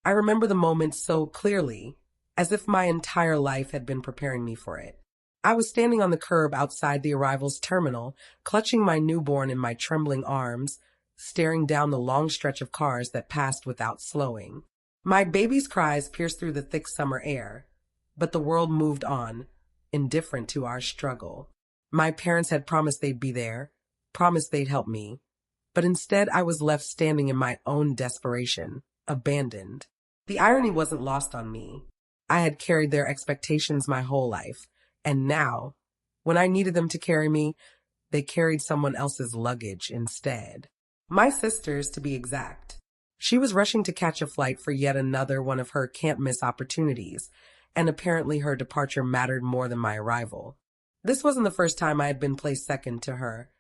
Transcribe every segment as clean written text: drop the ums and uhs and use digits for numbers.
I remember the moment so clearly, as if my entire life had been preparing me for it. I was standing on the curb outside the arrivals terminal, clutching my newborn in my trembling arms, staring down the long stretch of cars that passed without slowing. My baby's cries pierced through the thick summer air, but the world moved on, indifferent to our struggle. My parents had promised they'd be there, promised they'd help me, but instead I was left standing in my own desperation, abandoned. The irony wasn't lost on me. I had carried their expectations my whole life, and now, when I needed them to carry me, they carried someone else's luggage instead. My sister's, to be exact. She was rushing to catch a flight for yet another one of her can't-miss opportunities, and apparently her departure mattered more than my arrival. This wasn't the first time I had been placed second to her,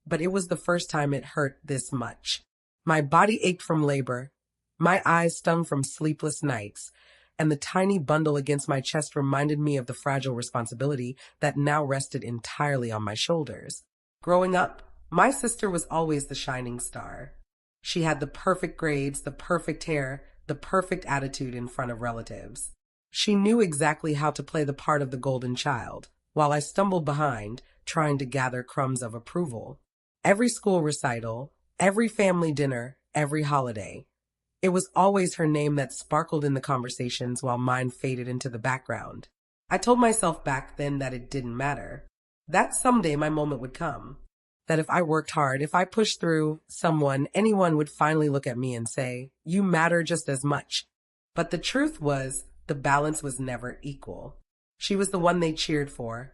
but it was the first time it hurt this much. My body ached from labor, my eyes stung from sleepless nights, and the tiny bundle against my chest reminded me of the fragile responsibility that now rested entirely on my shoulders. Growing up, my sister was always the shining star. She had the perfect grades, the perfect hair, the perfect attitude in front of relatives. She knew exactly how to play the part of the golden child, while I stumbled behind, trying to gather crumbs of approval. Every school recital, every family dinner, every holiday. It was always her name that sparkled in the conversations while mine faded into the background. I told myself back then that it didn't matter, that someday my moment would come, that if I worked hard, if I pushed through, anyone would finally look at me and say, "You matter just as much." But the truth was, the balance was never equal. She was the one they cheered for,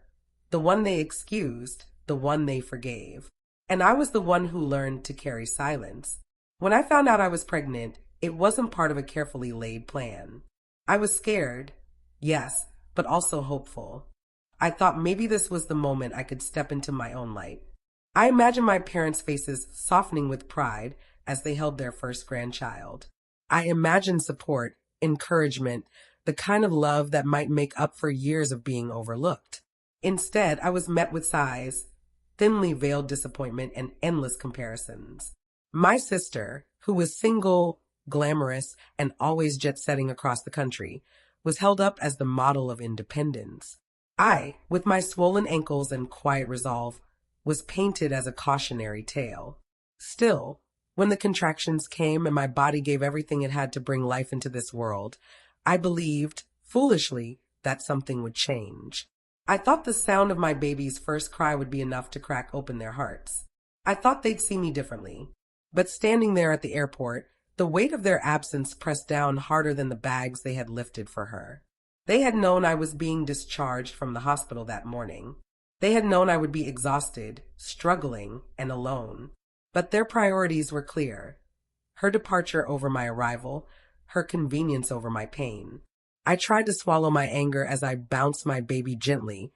the one they excused, the one they forgave. And I was the one who learned to carry silence. When I found out I was pregnant, it wasn't part of a carefully laid plan. I was scared, yes, but also hopeful. I thought maybe this was the moment I could step into my own light. I imagined my parents' faces softening with pride as they held their first grandchild. I imagined support, encouragement, the kind of love that might make up for years of being overlooked. Instead, I was met with sighs, thinly veiled disappointment, and endless comparisons. My sister, who was single, glamorous, and always jet-setting across the country, was held up as the model of independence. I, with my swollen ankles and quiet resolve, was painted as a cautionary tale. Still, when the contractions came and my body gave everything it had to bring life into this world, I believed, foolishly, that something would change. I thought the sound of my baby's first cry would be enough to crack open their hearts. I thought they'd see me differently. But standing there at the airport, the weight of their absence pressed down harder than the bags they had lifted for her. They had known I was being discharged from the hospital that morning. They had known I would be exhausted, struggling, and alone. But their priorities were clear. Her departure over my arrival, her convenience over my pain. I tried to swallow my anger as I bounced my baby gently,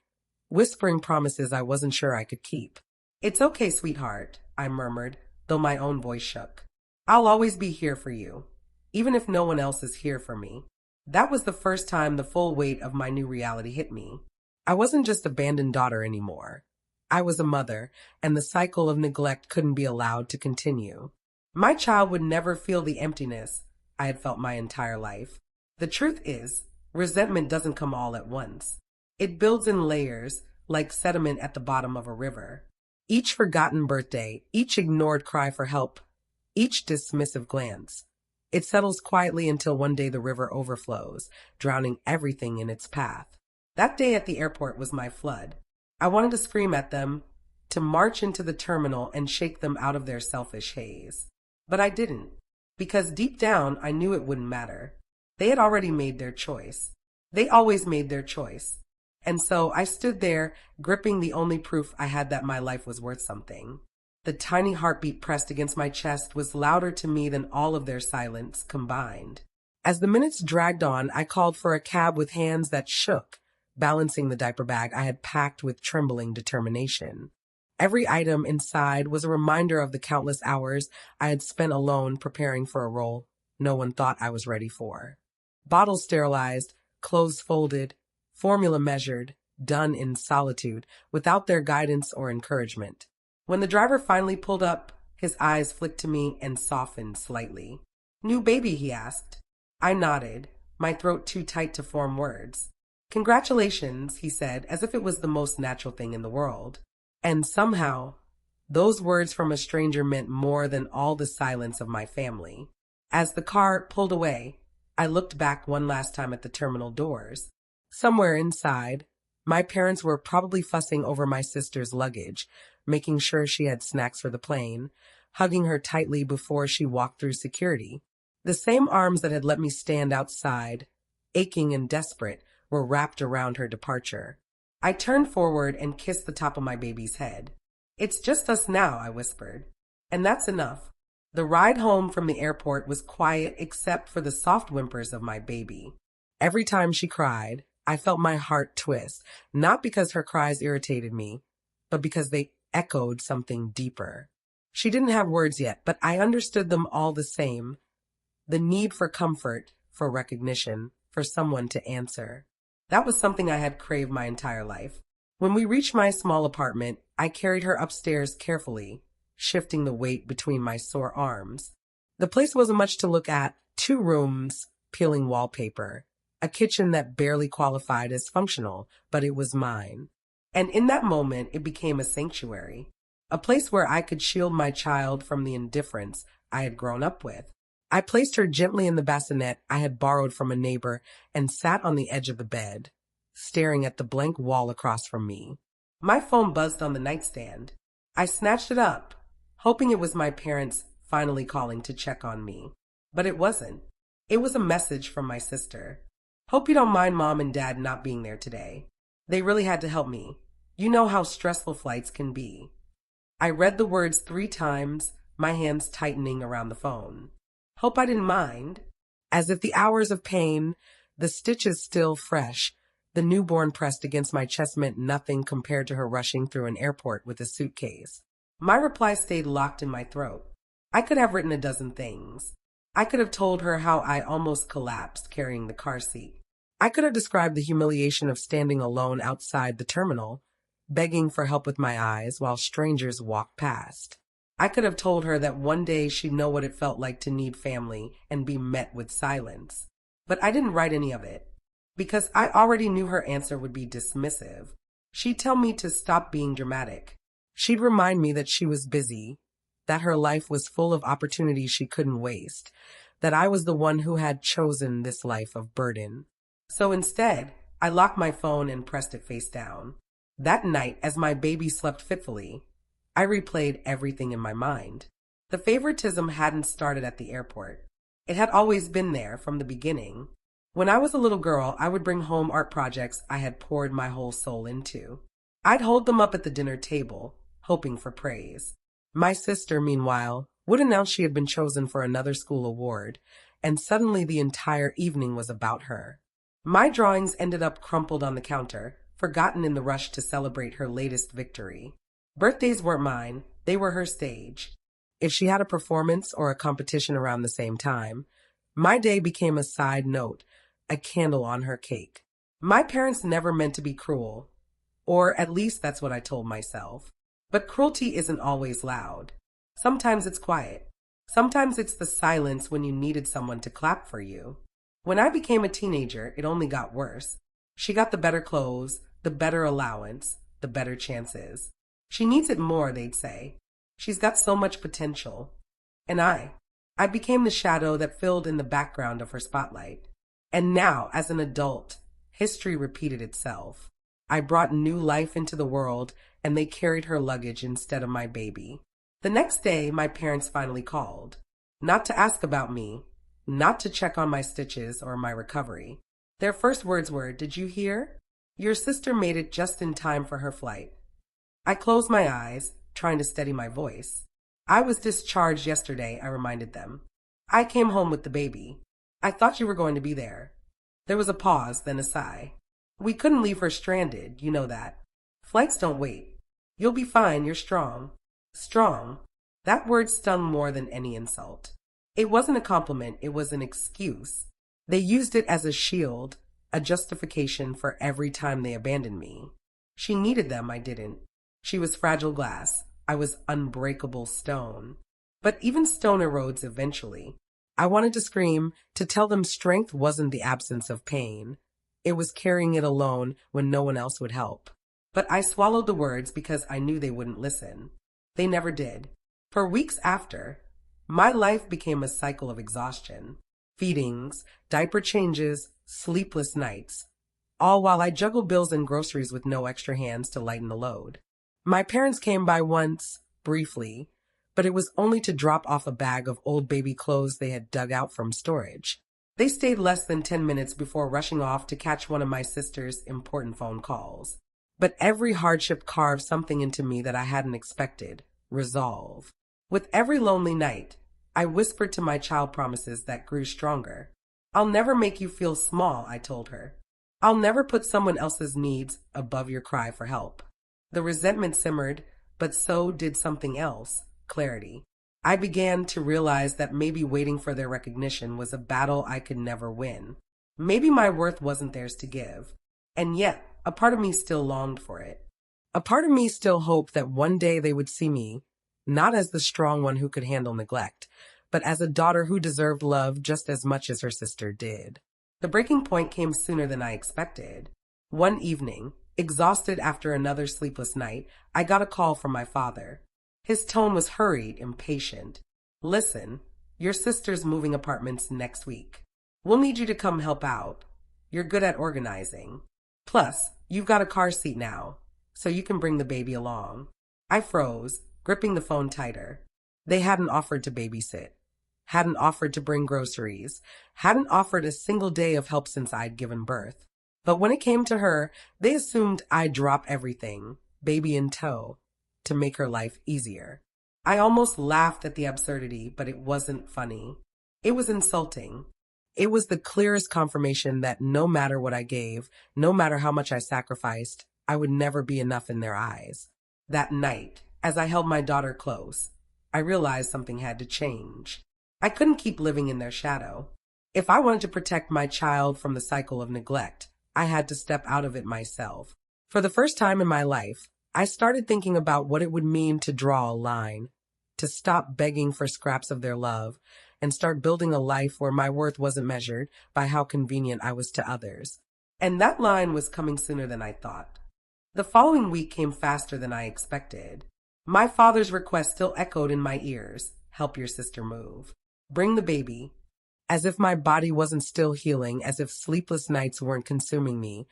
whispering promises I wasn't sure I could keep. "It's okay, sweetheart," I murmured, though my own voice shook. "I'll always be here for you, even if no one else is here for me." That was the first time the full weight of my new reality hit me. I wasn't just abandoned daughter anymore. I was a mother, and the cycle of neglect couldn't be allowed to continue. My child would never feel the emptiness I had felt my entire life. The truth is, resentment doesn't come all at once. It builds in layers, like sediment at the bottom of a river. Each forgotten birthday, each ignored cry for help, each dismissive glance. It settles quietly until one day the river overflows, drowning everything in its path. That day at the airport was my flood. I wanted to scream at them, to march into the terminal and shake them out of their selfish haze. But I didn't, because deep down I knew it wouldn't matter. They had already made their choice. They always made their choice. And so I stood there, gripping the only proof I had that my life was worth something. The tiny heartbeat pressed against my chest was louder to me than all of their silence combined. As the minutes dragged on, I called for a cab with hands that shook, balancing the diaper bag I had packed with trembling determination. Every item inside was a reminder of the countless hours I had spent alone preparing for a role no one thought I was ready for. Bottles sterilized, clothes folded, formula measured, done in solitude, without their guidance or encouragement. When the driver finally pulled up, his eyes flicked to me and softened slightly. "New baby?" he asked. I nodded, my throat too tight to form words. Congratulations, he said, as if it was the most natural thing in the world. And somehow, those words from a stranger meant more than all the silence of my family. As the car pulled away, I looked back one last time at the terminal doors. Somewhere inside, my parents were probably fussing over my sister's luggage, making sure she had snacks for the plane, hugging her tightly before she walked through security. The same arms that had let me stand outside, aching and desperate, were wrapped around her departure. I turned forward and kissed the top of my baby's head. It's just us now, I whispered. And that's enough. The ride home from the airport was quiet except for the soft whimpers of my baby. Every time she cried, I felt my heart twist, not because her cries irritated me, but because they echoed something deeper. She didn't have words yet, but I understood them all the same. The need for comfort, for recognition, for someone to answer. That was something I had craved my entire life. When we reached my small apartment, I carried her upstairs carefully, shifting the weight between my sore arms. The place wasn't much to look at: 2 rooms, peeling wallpaper, a kitchen that barely qualified as functional, but it was mine. And in that moment, it became a sanctuary, a place where I could shield my child from the indifference I had grown up with. I placed her gently in the bassinet I had borrowed from a neighbor and sat on the edge of the bed, staring at the blank wall across from me. My phone buzzed on the nightstand. I snatched it up, hoping it was my parents finally calling to check on me. But it wasn't. It was a message from my sister. Hope you don't mind Mom and Dad not being there today. They really had to help me. You know how stressful flights can be. I read the words 3 times, my hands tightening around the phone. Hope I didn't mind. As if the hours of pain, the stitches still fresh, the newborn pressed against my chest meant nothing compared to her rushing through an airport with a suitcase. My reply stayed locked in my throat. I could have written a dozen things. I could have told her how I almost collapsed carrying the car seat. I could have described the humiliation of standing alone outside the terminal, begging for help with my eyes while strangers walked past. I could have told her that one day she'd know what it felt like to need family and be met with silence. But I didn't write any of it, because I already knew her answer would be dismissive. She'd tell me to stop being dramatic. She'd remind me that she was busy, that her life was full of opportunities she couldn't waste, that I was the one who had chosen this life of burden. So instead, I locked my phone and pressed it face down. That night, as my baby slept fitfully, I replayed everything in my mind. The favoritism hadn't started at the airport. It had always been there from the beginning. When I was a little girl, I would bring home art projects I had poured my whole soul into. I'd hold them up at the dinner table, hoping for praise. My sister, meanwhile, would announce she had been chosen for another school award, and suddenly the entire evening was about her. My drawings ended up crumpled on the counter, forgotten in the rush to celebrate her latest victory. Birthdays weren't mine, they were her stage. If she had a performance or a competition around the same time, my day became a side note, a candle on her cake. My parents never meant to be cruel, or at least that's what I told myself. But cruelty isn't always loud. Sometimes it's quiet. Sometimes it's the silence when you needed someone to clap for you. When I became a teenager, it only got worse. She got the better clothes, the better allowance, the better chances. She needs it more, they'd say. She's got so much potential. And I became the shadow that filled in the background of her spotlight. And now, as an adult, history repeated itself. I brought new life into the world, and they carried her luggage instead of my baby. The next day, my parents finally called. Not to ask about me, not to check on my stitches or my recovery. Their first words were, "Did you hear? Your sister made it just in time for her flight." I closed my eyes, trying to steady my voice. "I was discharged yesterday," I reminded them. "I came home with the baby. I thought you were going to be there." There was a pause, then a sigh. "We couldn't leave her stranded, you know that. Flights don't wait. You'll be fine, you're strong." Strong. That word stung more than any insult. It wasn't a compliment, it was an excuse. They used it as a shield, a justification for every time they abandoned me. She needed them, I didn't. She was fragile glass. I was unbreakable stone. But even stone erodes eventually. I wanted to scream, to tell them strength wasn't the absence of pain. It was carrying it alone when no one else would help. But I swallowed the words because I knew they wouldn't listen. They never did. For weeks after, my life became a cycle of exhaustion. Feedings, diaper changes, sleepless nights. All while I juggled bills and groceries with no extra hands to lighten the load. My parents came by once, briefly, but it was only to drop off a bag of old baby clothes they had dug out from storage. They stayed less than 10 minutes before rushing off to catch one of my sister's important phone calls. But every hardship carved something into me that I hadn't expected: resolve. With every lonely night, I whispered to my child promises that grew stronger. I'll never make you feel small, I told her. I'll never put someone else's needs above your cry for help. The resentment simmered, but so did something else: clarity. I began to realize that maybe waiting for their recognition was a battle I could never win. Maybe my worth wasn't theirs to give. And yet, a part of me still longed for it. A part of me still hoped that one day they would see me, not as the strong one who could handle neglect, but as a daughter who deserved love just as much as her sister did. The breaking point came sooner than I expected. One evening, exhausted after another sleepless night, I got a call from my father. His tone was hurried, impatient. Listen, your sister's moving apartments next week. We'll need you to come help out. You're good at organizing. Plus, you've got a car seat now, so you can bring the baby along. I froze, gripping the phone tighter. They hadn't offered to babysit, hadn't offered to bring groceries, hadn't offered a single day of help since I'd given birth. But when it came to her, they assumed I'd drop everything, baby in tow, to make her life easier. I almost laughed at the absurdity, but it wasn't funny. It was insulting. It was the clearest confirmation that no matter what I gave, no matter how much I sacrificed, I would never be enough in their eyes. That night, as I held my daughter close, I realized something had to change. I couldn't keep living in their shadow. If I wanted to protect my child from the cycle of neglect, I had to step out of it myself. For the first time in my life, I started thinking about what it would mean to draw a line, to stop begging for scraps of their love, and start building a life where my worth wasn't measured by how convenient I was to others. And that line was coming sooner than I thought. The following week came faster than I expected. My father's request still echoed in my ears: help your sister move. Bring the baby. As if my body wasn't still healing, as if sleepless nights weren't consuming me,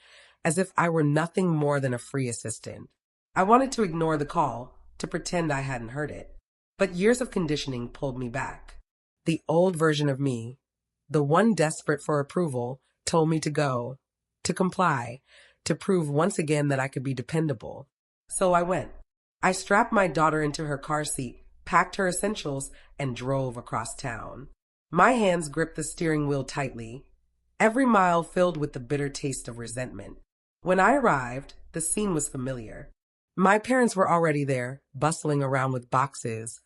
as if I were nothing more than a free assistant. I wanted to ignore the call, to pretend I hadn't heard it. But years of conditioning pulled me back. The old version of me, the one desperate for approval, told me to go, to comply, to prove once again that I could be dependable. So I went. I strapped my daughter into her car seat, packed her essentials, and drove across town. My hands gripped the steering wheel tightly, every mile filled with the bitter taste of resentment. When I arrived, the scene was familiar. My parents were already there, bustling around with boxes,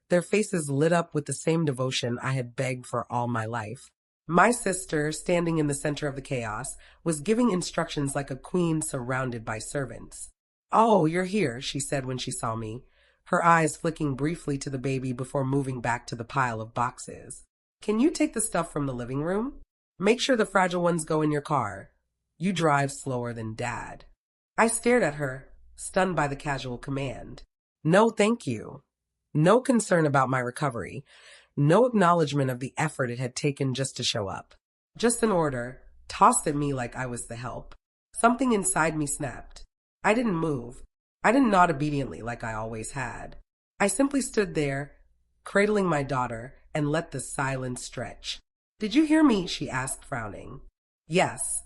their faces lit up with the same devotion I had begged for all my life. My sister, standing in the center of the chaos, was giving instructions like a queen surrounded by servants. "Oh, you're here," she said when she saw me, her eyes flicking briefly to the baby before moving back to the pile of boxes. "Can you take the stuff from the living room? Make sure the fragile ones go in your car. You drive slower than Dad." I stared at her, stunned by the casual command. No thank you. No concern about my recovery. No acknowledgement of the effort it had taken just to show up. Just an order, tossed at me like I was the help. Something inside me snapped. I didn't move. I didn't nod obediently like I always had. I simply stood there, cradling my daughter, and let the silence stretch. "Did you hear me?" she asked, frowning. "Yes,"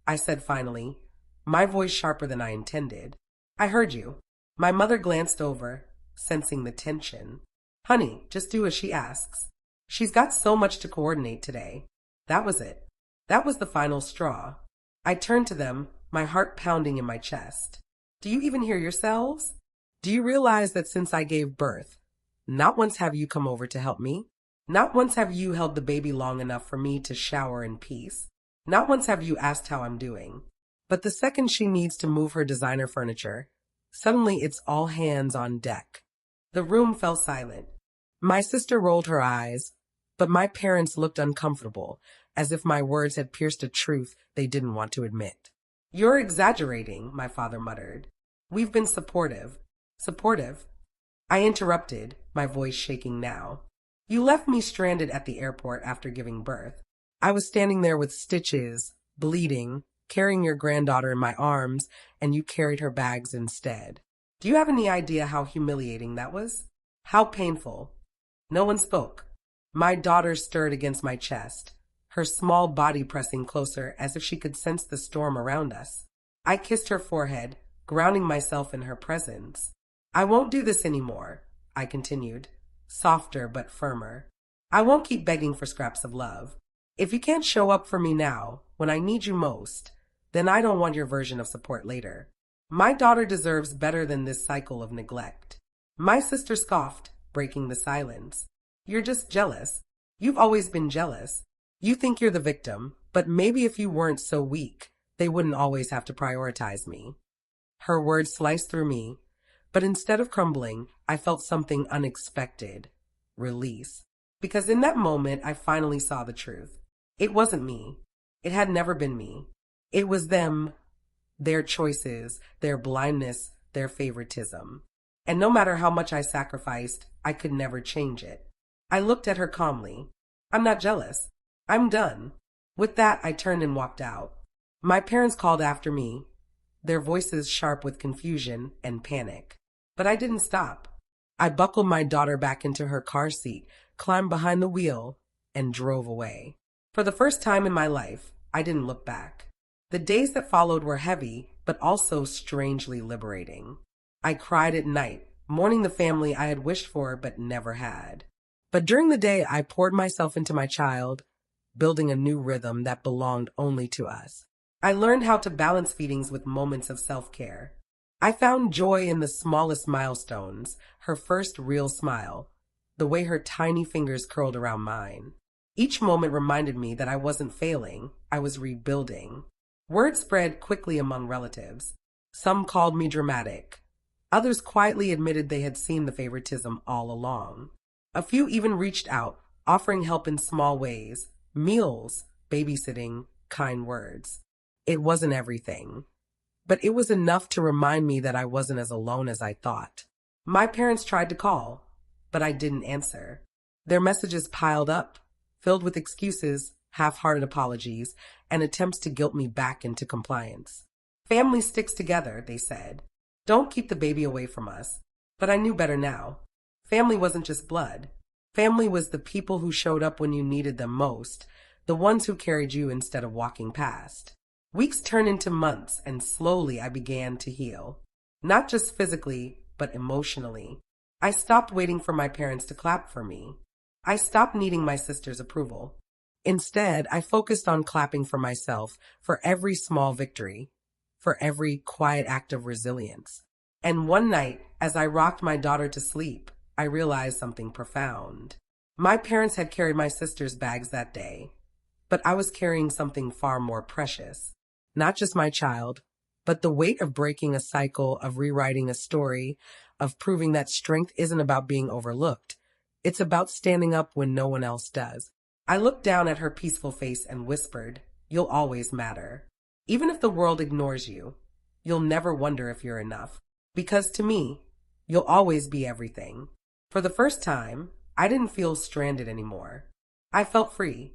I said finally, my voice sharper than I intended. "I heard you." My mother glanced over, sensing the tension. "Honey, just do as she asks. She's got so much to coordinate today." That was it. That was the final straw. I turned to them, my heart pounding in my chest. "Do you even hear yourselves? Do you realize that since I gave birth, not once have you come over to help me? Not once have you held the baby long enough for me to shower in peace. Not once have you asked how I'm doing. But the second she needs to move her designer furniture, suddenly it's all hands on deck." The room fell silent. My sister rolled her eyes, but my parents looked uncomfortable, as if my words had pierced a truth they didn't want to admit. "You're exaggerating," my father muttered. "We've been supportive." "Supportive?" I interrupted, my voice shaking now. "You left me stranded at the airport after giving birth. I was standing there with stitches, bleeding, carrying your granddaughter in my arms, and you carried her bags instead. Do you have any idea how humiliating that was? How painful?" No one spoke. My daughter stirred against my chest, her small body pressing closer as if she could sense the storm around us. I kissed her forehead, grounding myself in her presence. "I won't do this anymore," I continued, softer but firmer. "I won't keep begging for scraps of love. If you can't show up for me now, when I need you most, then I don't want your version of support later. My daughter deserves better than this cycle of neglect." My sister scoffed, breaking the silence. "You're just jealous. You've always been jealous. You think you're the victim, but maybe if you weren't so weak, they wouldn't always have to prioritize me." Her words sliced through me, but instead of crumbling, I felt something unexpected. Release. Because in that moment, I finally saw the truth. It wasn't me. It had never been me. It was them, their choices, their blindness, their favoritism. And no matter how much I sacrificed, I could never change it. I looked at her calmly. "I'm not jealous. I'm done." With that, I turned and walked out. My parents called after me, their voices sharp with confusion and panic. But I didn't stop. I buckled my daughter back into her car seat, climbed behind the wheel, and drove away. For the first time in my life, I didn't look back. The days that followed were heavy, but also strangely liberating. I cried at night, mourning the family I had wished for but never had. But during the day, I poured myself into my child, building a new rhythm that belonged only to us. I learned how to balance feedings with moments of self-care. I found joy in the smallest milestones, her first real smile, the way her tiny fingers curled around mine. Each moment reminded me that I wasn't failing, I was rebuilding. Word spread quickly among relatives. Some called me dramatic. Others quietly admitted they had seen the favoritism all along. A few even reached out, offering help in small ways, meals, babysitting, kind words. It wasn't everything, but it was enough to remind me that I wasn't as alone as I thought. My parents tried to call, but I didn't answer. Their messages piled up, filled with excuses, half-hearted apologies, and attempts to guilt me back into compliance. "Family sticks together," they said. "Don't keep the baby away from us." But I knew better now. Family wasn't just blood. Family was the people who showed up when you needed them most, the ones who carried you instead of walking past. Weeks turned into months, and slowly I began to heal. Not just physically, but emotionally. I stopped waiting for my parents to clap for me. I stopped needing my sister's approval. Instead, I focused on clapping for myself, for every small victory, for every quiet act of resilience. And one night, as I rocked my daughter to sleep, I realized something profound. My parents had carried my sister's bags that day, but I was carrying something far more precious. Not just my child, but the weight of breaking a cycle, of rewriting a story, of proving that strength isn't about being overlooked. It's about standing up when no one else does. I looked down at her peaceful face and whispered, "You'll always matter. Even if the world ignores you, you'll never wonder if you're enough. Because to me, you'll always be everything." For the first time, I didn't feel stranded anymore. I felt free.